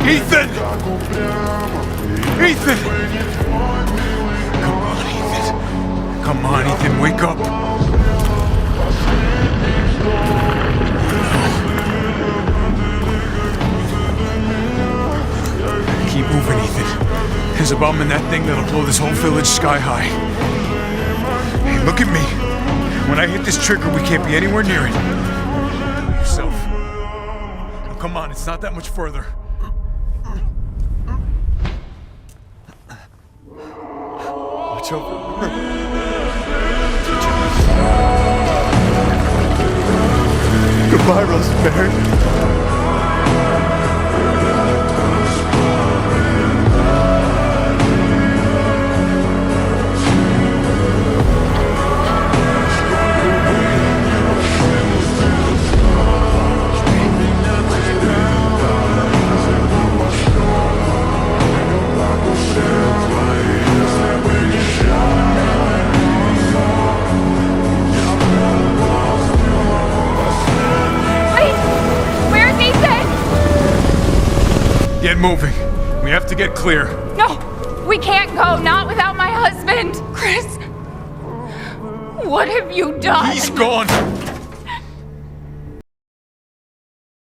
Ethan! Ethan! Come on, Ethan. Come on, Ethan, wake up. Keep moving, Ethan. There's a bomb in that thing that'll blow this whole village sky high. Hey, look at me. When I hit this trigger, we can't be anywhere near it. Kill yourself. Oh, come on, it's not that much further. Watch over. Goodbye, Rosemary. Get moving. We have to get clear. No, we can't go. Not without my husband. Chris, what have you done? He's gone.